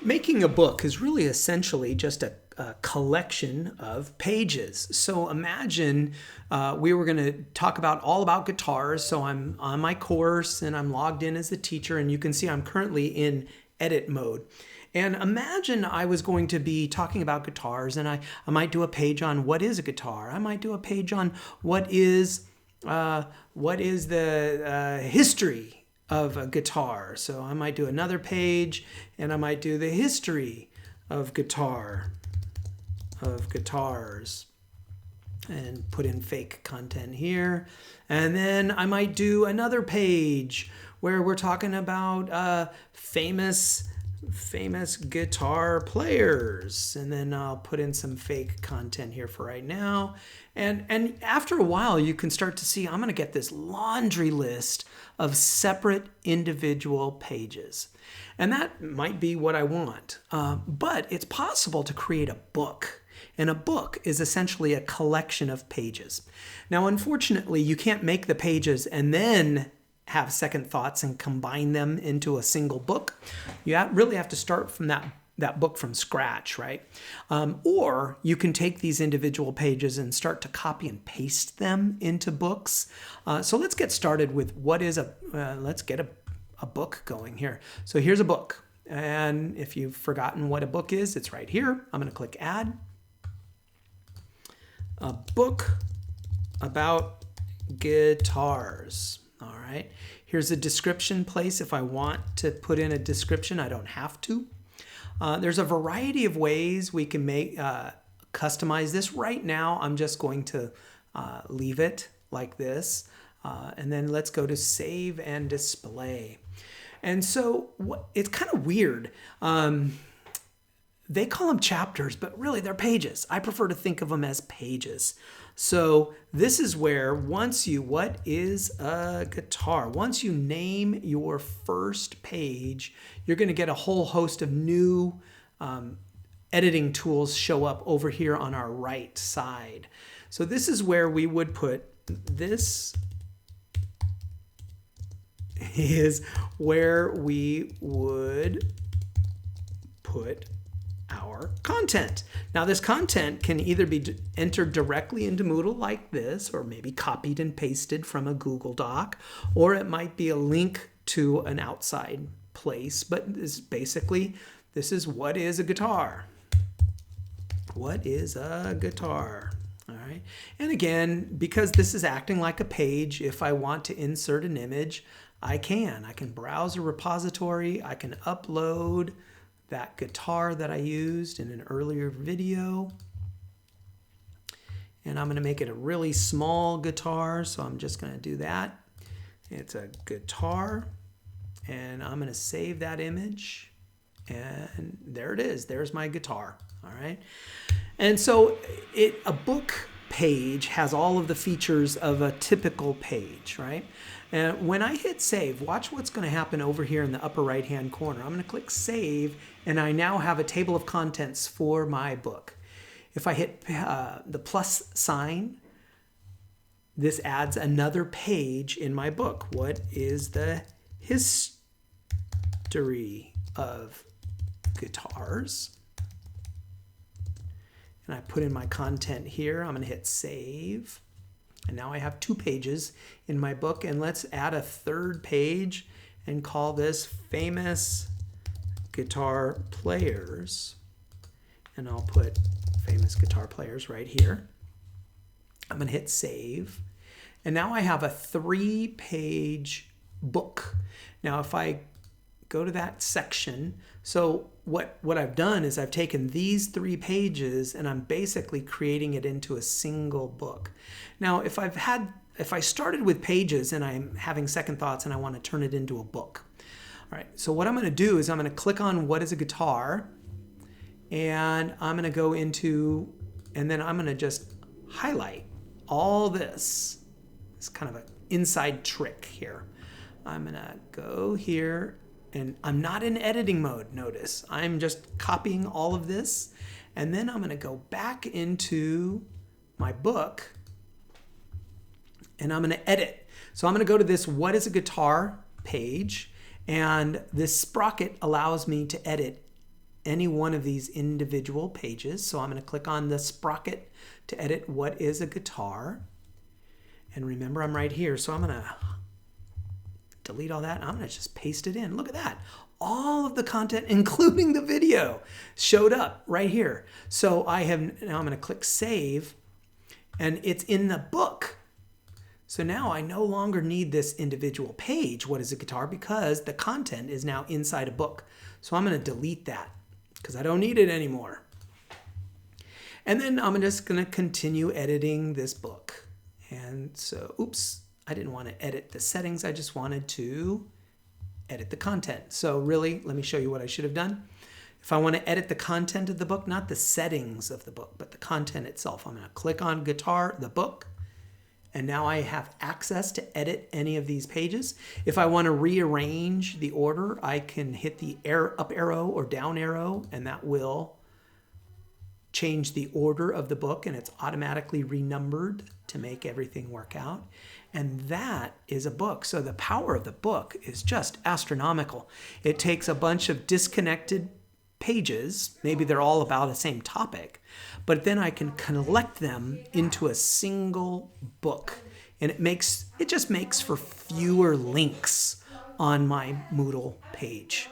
Making a book is really essentially just a collection of pages. So imagine we were going to talk about all about guitars. So I'm on my course and I'm logged in as the teacher, and you can see I'm currently in edit mode. And imagine I was going to be talking about guitars, and I might do a page on what is a guitar. I might do a page on what is the history of a guitar. So I might do another page, and I might do the history of guitars, and put in fake content here. And then I might do another page where we're talking about famous guitar players, and then I'll put in some fake content here for right now. And after a while, you can start to see I'm going to get this laundry list of separate individual pages. And that might be what I want. But it's possible to create a book. And a book is essentially a collection of pages. Now, unfortunately, you can't make the pages and then have second thoughts and combine them into a single book. You really have to start from that book from scratch, right? Or you can take these individual pages and start to copy and paste them into books. So let's get started with let's get a book going here. So here's a book. And if you've forgotten what a book is, it's right here. I'm going to click add. A book about guitars. All right. Here's a description place. If I want to put in a description, I don't have to. There's a variety of ways we can customize this. Right now, I'm just going to leave it like this. And then let's go to save and display. And so it's kind of weird. They call them chapters, but really they're pages. I prefer to think of them as pages. So this is where what is a guitar? Once you name your first page, you're going to get a whole host of new editing tools show up over here on our right side. So this is where we would put this is where we would put our content. Now this content can either be entered directly into Moodle like this, or maybe copied and pasted from a Google Doc, or it might be a link to an outside place. But this is what is a guitar. What is a guitar? All right. And again, because this is acting like a page, if I want to insert an image, I can browse a repository. I can upload that guitar that I used in an earlier video. And I'm going to make it a really small guitar, so I'm just going to do that. It's a guitar, and I'm going to save that image. And there it is. There's my guitar. All right. And so a book page has all of the features of a typical page, right? And when I hit save, watch what's going to happen over here in the upper right-hand corner. I'm going to click save, and I now have a table of contents for my book. If I hit the plus sign, this adds another page in my book. What is the history of guitars? And I put in my content here. I'm going to hit save. And now I have 2 pages in my book. And let's add a third page and call this famous guitar players. And I'll put famous guitar players right here. I'm going to hit save. And now I have a 3-page book. Now if I go to that section, so what I've done is I've taken these 3 pages and I'm basically creating it into a single book. Now if I started with pages and I'm having second thoughts and I want to turn it into a book. All right, so what I'm going to do is I'm going to click on what is a guitar, and I'm going to go into, and then I'm going to just highlight all this. It's kind of an inside trick here. I'm going to go here, and I'm not in editing mode, notice. I'm just copying all of this, and then I'm going to go back into my book, and I'm going to edit. So I'm going to go to this what is a guitar page, and this sprocket allows me to edit any one of these individual pages. So I'm going to click on the sprocket to edit what is a guitar. And remember, I'm right here, so I'm going to delete all that. I'm going to just paste it in. Look at that. All of the content, including the video, showed up right here. So now I'm going to click save, and it's in the book. So now I no longer need this individual page, what is a guitar, because the content is now inside a book. So I'm going to delete that because I don't need it anymore. And then I'm just going to continue editing this book. And so, oops, I didn't want to edit the settings. I just wanted to edit the content. So really, let me show you what I should have done. If I want to edit the content of the book, not the settings of the book, but the content itself, I'm going to click on guitar, the book, and now I have access to edit any of these pages. If I want to rearrange the order, I can hit the up arrow or down arrow, and that will change the order of the book, and it's automatically renumbered to make everything work out. And that is a book. So the power of the book is just astronomical. It takes a bunch of disconnected pages, maybe they're all about the same topic, but then I can collect them into a single book. And it just makes for fewer links on my Moodle page.